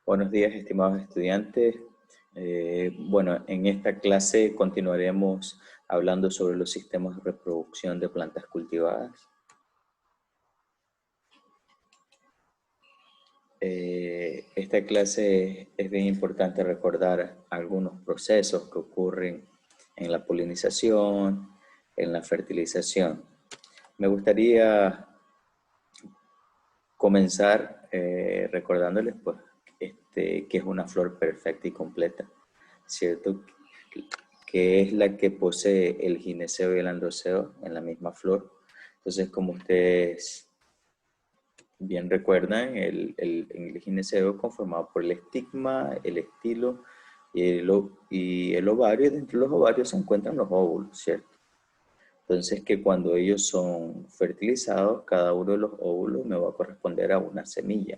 Buenos días, estimados estudiantes. Bueno, en esta clase continuaremos hablando sobre los sistemas de reproducción de plantas cultivadas. Esta clase es bien importante recordar algunos procesos que ocurren en la polinización, en la fertilización. Me gustaría comenzar recordándoles pues, que es una flor perfecta y completa, ¿cierto? Que es la que posee el gineceo y el androceo en la misma flor. Entonces, como ustedes bien recuerdan, el gineceo es conformado por el estigma, el estilo y el ovario, y dentro de los ovarios se encuentran los óvulos, ¿cierto? Entonces, que cuando ellos son fertilizados, cada uno de los óvulos me va a corresponder a una semilla.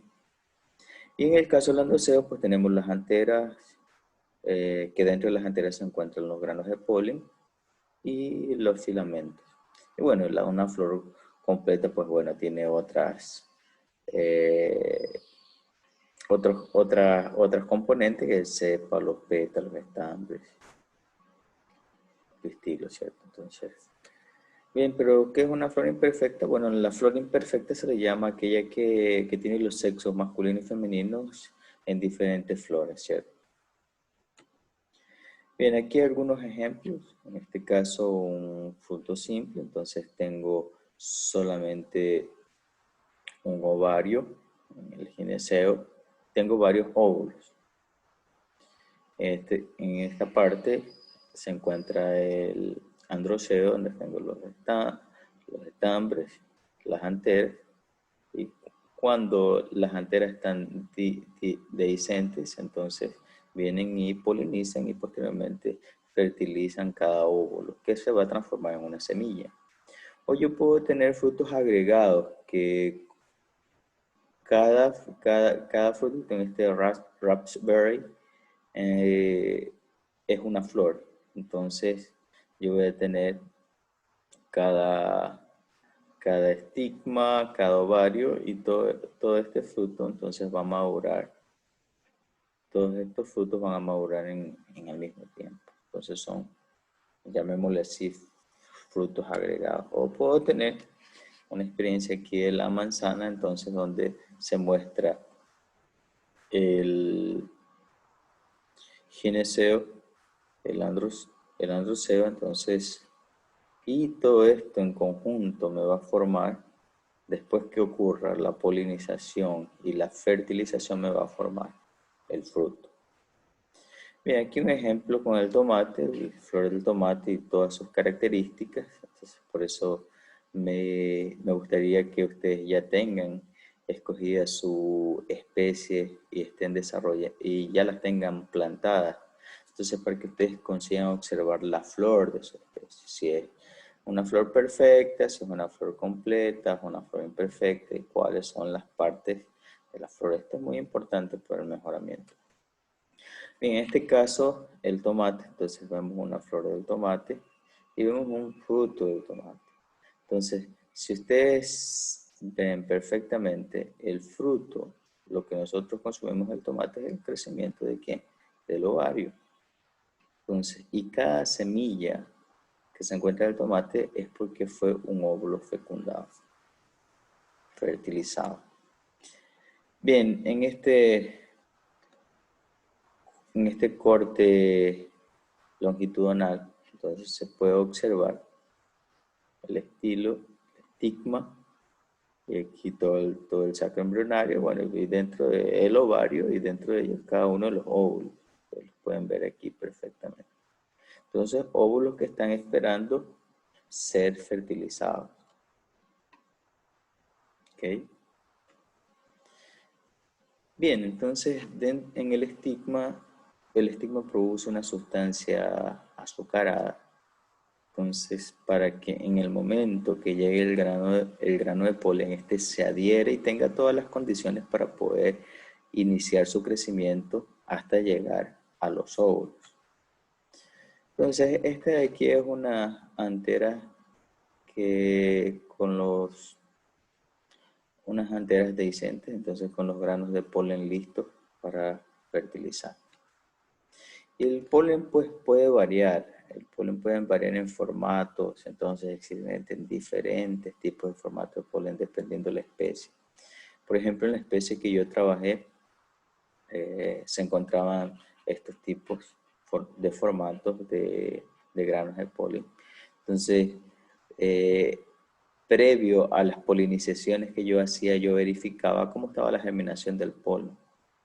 Y en el caso del androceo, pues tenemos las anteras, que dentro de las anteras se encuentran los granos de polen y los filamentos. Y bueno, una flor completa, pues bueno, tiene otras componentes, que es los pétalos, estambres, pistilos, ¿cierto? Entonces, bien, pero ¿qué es una flor imperfecta? Bueno, la flor imperfecta se le llama aquella que tiene los sexos masculino y femeninos en diferentes flores, ¿cierto? Bien, aquí algunos ejemplos. En este caso, un fruto simple. Entonces tengo solamente un ovario en el gineceo. Tengo varios óvulos. En esta parte se encuentra el androceo, donde tengo los estambres, las anteras. Y cuando las anteras están dehiscentes, entonces vienen y polinizan y posteriormente fertilizan cada óvulo, que se va a transformar en una semilla. O yo puedo tener frutos agregados, que cada fruto, en este raspberry, es una flor. Entonces yo voy a tener cada estigma, cada ovario, y todo este fruto entonces va a madurar. Todos estos frutos van a madurar en el mismo tiempo. Entonces son, llamémosle así, frutos agregados. O puedo tener una experiencia aquí de la manzana, entonces donde se muestra el gineceo, el androceo, entonces, y todo esto en conjunto me va a formar, después que ocurra la polinización y la fertilización, me va a formar el fruto. Bien, aquí un ejemplo con el tomate, la flor del tomate y todas sus características. Entonces, por eso me gustaría que ustedes ya tengan escogida su especie y estén desarrollando y ya las tengan plantadas. Entonces, para que ustedes consigan observar la flor de su especie, si es una flor perfecta, si es una flor completa, es una flor imperfecta, y cuáles son las partes de la flor. Esto es muy importante para el mejoramiento. Bien, en este caso, el tomate, entonces vemos una flor del tomate y vemos un fruto del tomate. Entonces, si ustedes ven perfectamente el fruto, lo que nosotros consumimos del tomate es el crecimiento ¿de qué? Del ovario. Entonces, y cada semilla que se encuentra en el tomate es porque fue un óvulo fecundado, fertilizado. Bien, en este corte longitudinal, entonces se puede observar el estilo, el estigma, y aquí todo el sacro embrionario, bueno, y dentro del ovario, y dentro de ellos cada uno de los óvulos. Ustedes los pueden ver aquí perfectamente. Entonces, óvulos que están esperando ser fertilizados. ¿Ok? Bien, entonces en el estigma produce una sustancia azucarada. Entonces, para que en el momento que llegue el grano de polen, este se adhiere y tenga todas las condiciones para poder iniciar su crecimiento hasta llegar a los óvulos. Entonces, esta de aquí es una antera que unas anteras dehiscentes, entonces con los granos de polen listos. para fertilizar. Y el polen pues puede variar. El polen puede variar en formatos, entonces existen diferentes tipos de formatos de polen dependiendo de la especie. Por ejemplo, en la especie que yo trabajé, se encontraban estos tipos de formatos de granos de polen. Entonces, previo a las polinizaciones que yo hacía, yo verificaba cómo estaba la germinación del polen.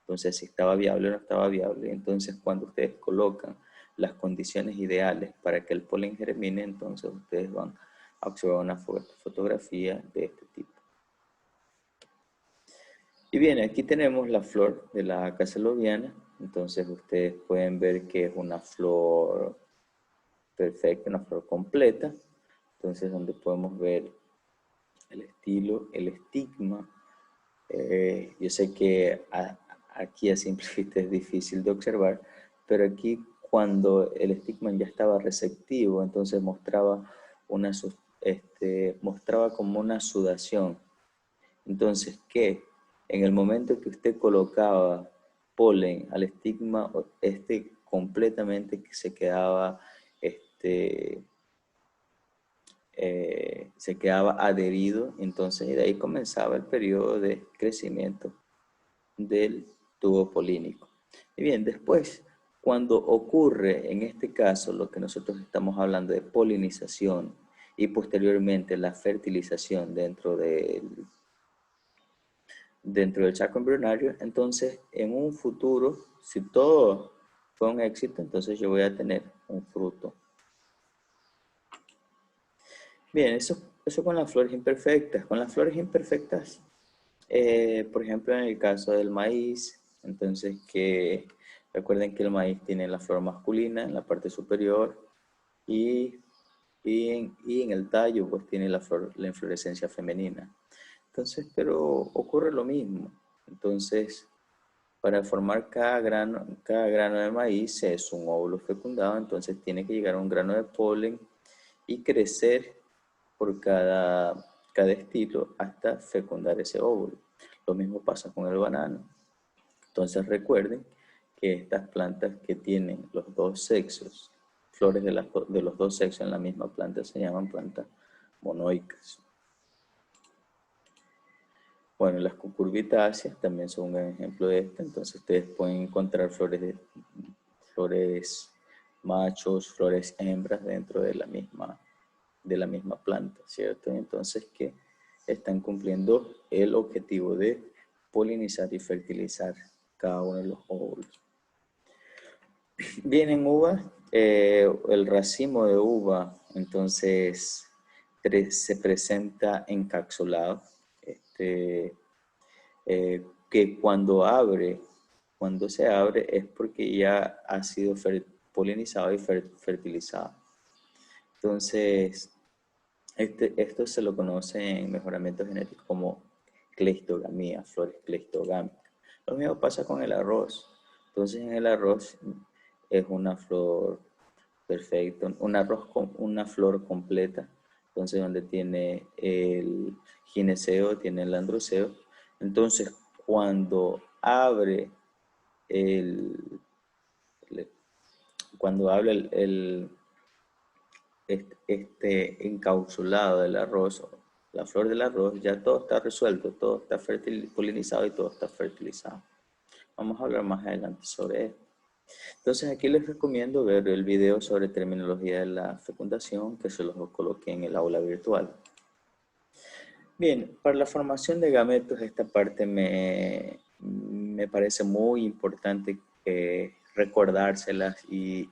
Entonces, si estaba viable o no estaba viable. Entonces, cuando ustedes colocan las condiciones ideales para que el polen germine, entonces ustedes van a observar una fotografía de este tipo. Y bien, aquí tenemos la flor de la cacelobiana. Entonces, ustedes pueden ver que es una flor perfecta, una flor completa. Entonces, donde podemos ver el estilo, el estigma. Yo sé que aquí a simple vista es difícil de observar, pero aquí cuando el estigma ya estaba receptivo, entonces mostraba mostraba como una sudación. Entonces, ¿qué? En el momento que usted colocaba polen al estigma, completamente se quedaba se quedaba adherido, entonces de ahí comenzaba el periodo de crecimiento del tubo polínico. Y bien, después, cuando ocurre en este caso lo que nosotros estamos hablando de polinización y posteriormente la fertilización dentro del saco embrionario, entonces en un futuro, si todo fue un éxito, entonces yo voy a tener un fruto. Bien, eso con las flores imperfectas. Con las flores imperfectas, por ejemplo, en el caso del maíz, entonces recuerden que el maíz tiene la flor masculina en la parte superior y en el tallo pues tiene la inflorescencia femenina. Entonces, pero ocurre lo mismo. Entonces, para formar cada grano de maíz es un óvulo fecundado, entonces tiene que llegar a un grano de polen y crecer por cada estilo hasta fecundar ese óvulo. Lo mismo pasa con el banano. Entonces recuerden que estas plantas que tienen los dos sexos, flores de los dos sexos en la misma planta, se llaman plantas monoicas. Bueno, las cucurbitáceas también son un ejemplo de esto. Entonces ustedes pueden encontrar flores machos, flores hembras dentro de la misma planta, ¿cierto? Entonces que están cumpliendo el objetivo de polinizar y fertilizar cada uno de los óvulos. Bien, en uva, el racimo de uva, entonces se presenta encapsulado, que cuando se abre es porque ya ha sido polinizado y fertilizado. Entonces, esto se lo conoce en mejoramiento genético como cleistogamía, flores cleistogámicas. Lo mismo pasa con el arroz. Entonces, en el arroz es una flor perfecta, un arroz con una flor completa. Entonces, donde tiene el gineceo, tiene el androceo. Entonces, cuando abre el, cuando abre este encapsulado del arroz, la flor del arroz, ya todo está resuelto, todo está polinizado y todo está fertilizado. Vamos a hablar más adelante sobre esto. Entonces aquí les recomiendo ver el video sobre terminología de la fecundación, que se los coloqué en el aula virtual. Bien, para la formación de gametos, esta parte me parece muy importante recordárselas y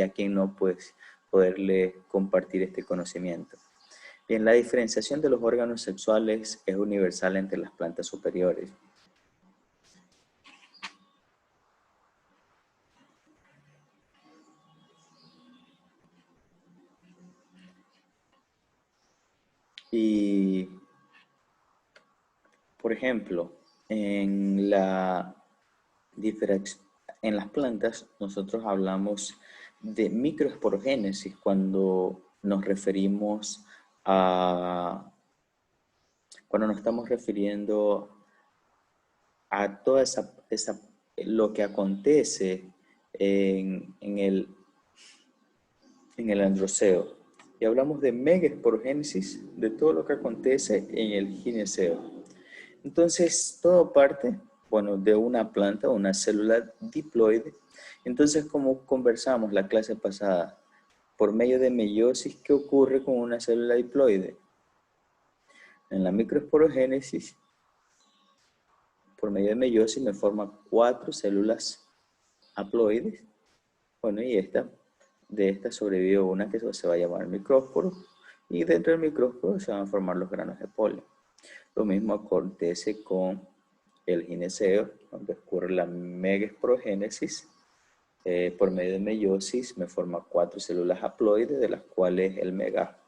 a quien no, pues poderle compartir este conocimiento. Bien, la diferenciación de los órganos sexuales es universal entre las plantas superiores. Y, por ejemplo, en las plantas nosotros hablamos de microesporogénesis cuando nos referimos cuando nos estamos refiriendo a toda lo que acontece en el androceo. Y hablamos de megaesporogénesis, de todo lo que acontece en el gineceo. Entonces, todo parte, bueno, de una planta, una célula diploide. Entonces, como conversamos la clase pasada, por medio de meiosis, ¿qué ocurre con una célula diploide? En la microesporogénesis, por medio de meiosis, me forma 4 células haploides. Bueno, y de esta sobrevive una que se va a llamar micrósporo, y dentro del micrósporo se van a formar los granos de polen. Lo mismo acontece con el gineceo, donde ocurre la megaesporogénesis. Por medio de meiosis me forma 4 células haploides, de las cuales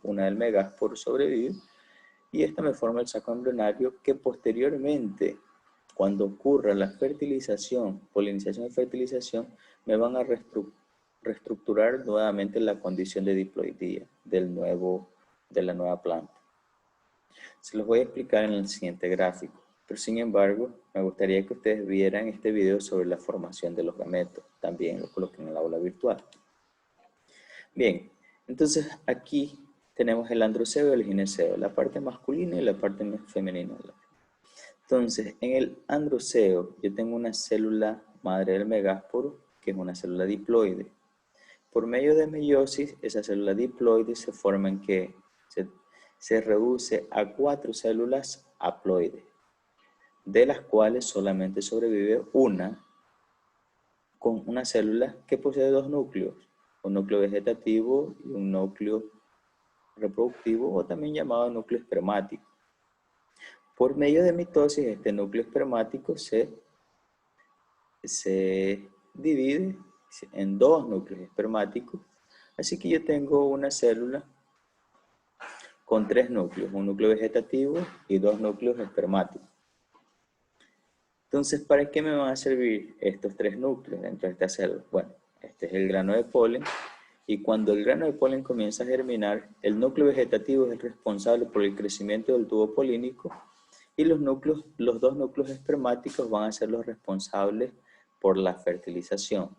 una del megásporo sobrevive, y esta me forma el saco embrionario, que posteriormente, cuando ocurra la fertilización, polinización y fertilización, me van a reestructurar nuevamente la condición de diploidía de la nueva planta. Se los voy a explicar en el siguiente gráfico, pero sin embargo, me gustaría que ustedes vieran este video sobre la formación de los gametos. También lo coloqué en el aula virtual. Bien, entonces aquí tenemos el androceo y el gineceo, la parte masculina y la parte femenina. Entonces, en el androceo yo tengo una célula madre del megásporo, que es una célula diploide. Por medio de meiosis, esa célula diploide se forma en que se reduce a 4 células haploides, de las cuales solamente sobrevive una, con una célula que posee 2 núcleos, un núcleo vegetativo y un núcleo reproductivo, o también llamado núcleo espermático. Por medio de mitosis, este núcleo espermático se divide en 2 núcleos espermáticos, así que yo tengo una célula con 3 núcleos, un núcleo vegetativo y 2 núcleos espermáticos. Entonces, ¿para qué me van a servir estos 3 núcleos dentro de esta célula? Bueno, este es el grano de polen, y cuando el grano de polen comienza a germinar, el núcleo vegetativo es el responsable por el crecimiento del tubo polínico, y los 2 núcleos espermáticos van a ser los responsables por la fertilización,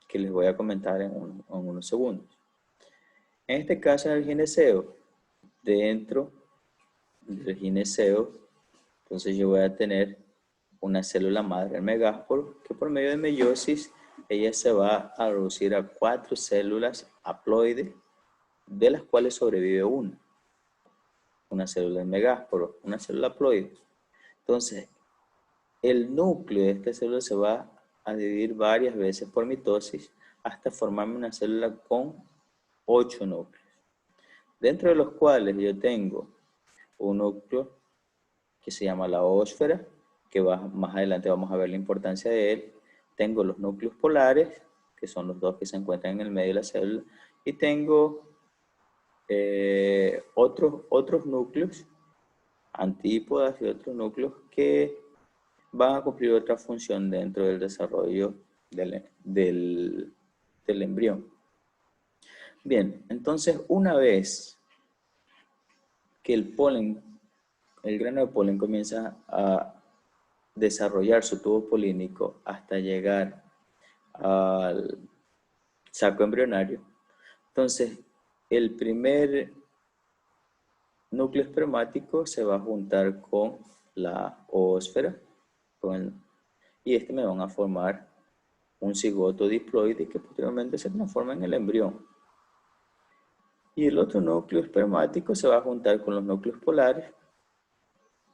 que les voy a comentar en unos segundos. En este caso, en el gineceo, dentro del gineceo, entonces yo voy a tener una célula madre, el megásporo, que por medio de meiosis, ella se va a reducir a 4 células haploides, de las cuales sobrevive una célula del megásporo, una célula haploide. Entonces, el núcleo de esta célula se va a dividir varias veces por mitosis hasta formarme una célula con 8 núcleos, dentro de los cuales yo tengo un núcleo que se llama la ósfera, que más adelante vamos a ver la importancia de él. Tengo los núcleos polares, que son los 2 que se encuentran en el medio de la célula, y tengo otros núcleos, antípodas y otros núcleos que van a cumplir otra función dentro del desarrollo del embrión. Bien, entonces una vez que el grano de polen comienza a desarrollar su tubo polínico hasta llegar al saco embrionario, entonces el primer núcleo espermático se va a juntar con la oósfera, y este me van a formar un cigoto diploide que posteriormente se transforma en el embrión. Y el otro núcleo espermático se va a juntar con los núcleos polares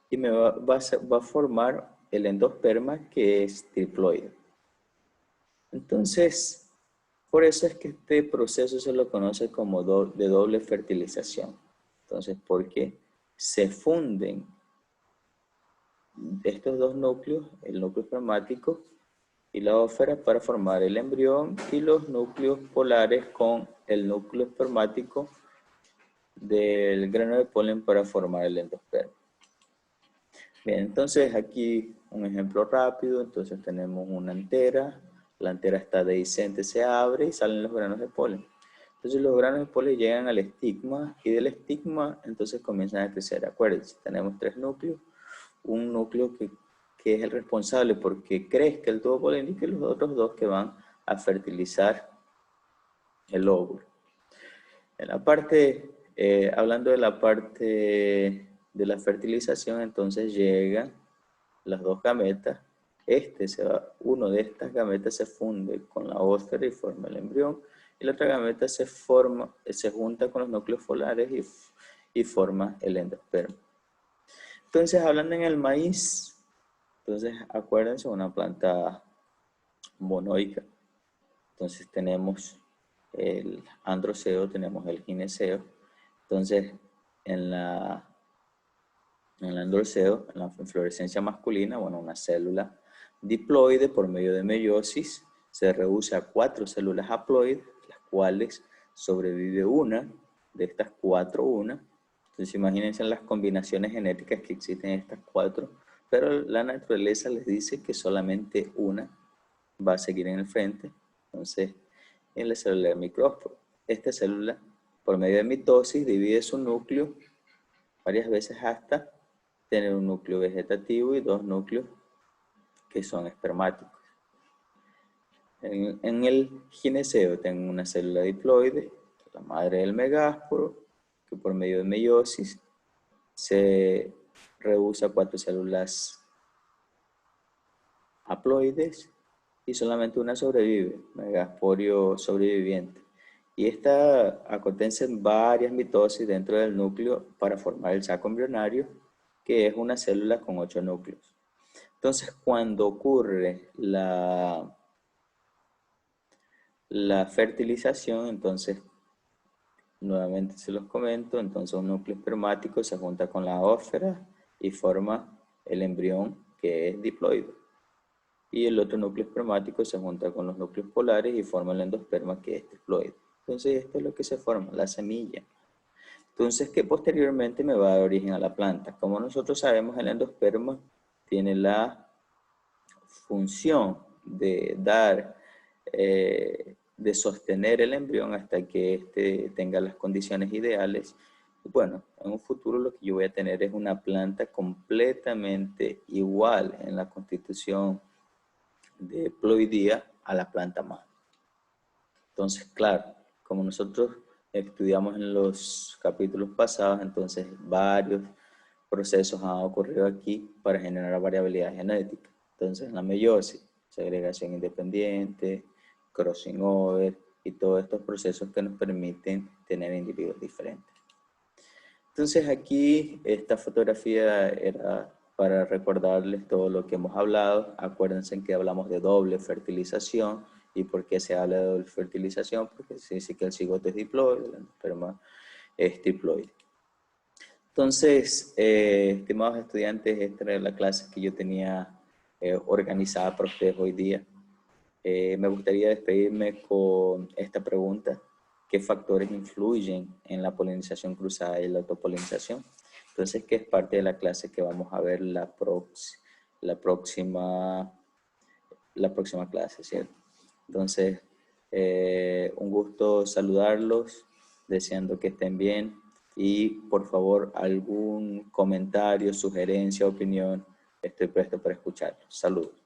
y va a formar el endosperma, que es triploide. Entonces, por eso es que este proceso se lo conoce como de doble fertilización. Entonces, porque se funden estos 2 núcleos, el núcleo espermático y la ósfera, para formar el embrión, y los núcleos polares con el núcleo espermático del grano de polen para formar el endosperma. Bien, entonces aquí un ejemplo rápido. Entonces tenemos una antera, la antera está dehiscente, se abre y salen los granos de polen. Entonces los granos de polen llegan al estigma, y del estigma entonces comienzan a crecer. Acuérdense, tenemos 3 núcleos, un núcleo que que es el responsable porque crezca el tubo polinizador, y los otros dos que van a fertilizar el óvulo. En la parte, hablando de la parte de la fertilización, entonces llegan las dos gametas. Uno de estas gametas se funde con la ósfera y forma el embrión, y la otra gameta se junta con los núcleos polares y forma el endosperma. Entonces, hablando en el maíz, entonces acuérdense, una planta monoica. Entonces tenemos el androceo, tenemos el gineceo. Entonces, en el androceo, en la inflorescencia masculina, bueno, una célula diploide por medio de meiosis se reduce a 4 células haploides, las cuales sobrevive una, de estas 4 una. Entonces imagínense las combinaciones genéticas que existen en estas 4, pero la naturaleza les dice que solamente una va a seguir en el frente. Entonces, en la célula de micrósporo, esta célula, por medio de mitosis, divide su núcleo varias veces hasta tener un núcleo vegetativo y 2 núcleos que son espermáticos. En el gineceo tengo una célula diploide, la madre del megásporo, que por medio de meiosis se reduce a 4 células haploides y solamente una sobrevive, megasporio sobreviviente. Y esta acontece en varias mitosis dentro del núcleo para formar el saco embrionario, que es una célula con 8 núcleos. Entonces, cuando ocurre la fertilización, entonces, nuevamente se los comento, entonces un núcleo espermático se junta con la ósfera y forma el embrión, que es diploide. Y el otro núcleo espermático se junta con los núcleos polares y forma el endosperma, que es diploide. Entonces, esto es lo que se forma, la semilla. Entonces, que posteriormente me va a dar origen a la planta. Como nosotros sabemos, el endosperma tiene la función de dar, de sostener el embrión hasta que éste tenga las condiciones ideales. Bueno, en un futuro lo que yo voy a tener es una planta completamente igual en la constitución de ploidía a la planta madre. Entonces, claro, como nosotros estudiamos en los capítulos pasados, entonces varios procesos han ocurrido aquí para generar variabilidad genética. Entonces, en la meiosis, segregación independiente, crossing over y todos estos procesos que nos permiten tener individuos diferentes. Entonces, aquí esta fotografía era para recordarles todo lo que hemos hablado. Acuérdense que hablamos de doble fertilización. ¿Y por qué se habla de doble fertilización? Porque se dice que el cigoto es diploide, el endosperma es triploide. Entonces, estimados estudiantes, esta era la clase que yo tenía organizada para ustedes hoy día. Me gustaría despedirme con esta pregunta: ¿qué factores influyen en la polinización cruzada y la autopolinización? Entonces, que es parte de la clase que vamos a ver la próxima clase, ¿cierto? Entonces, un gusto saludarlos, deseando que estén bien, y por favor, algún comentario, sugerencia, opinión, estoy presto para escucharlos. Saludos.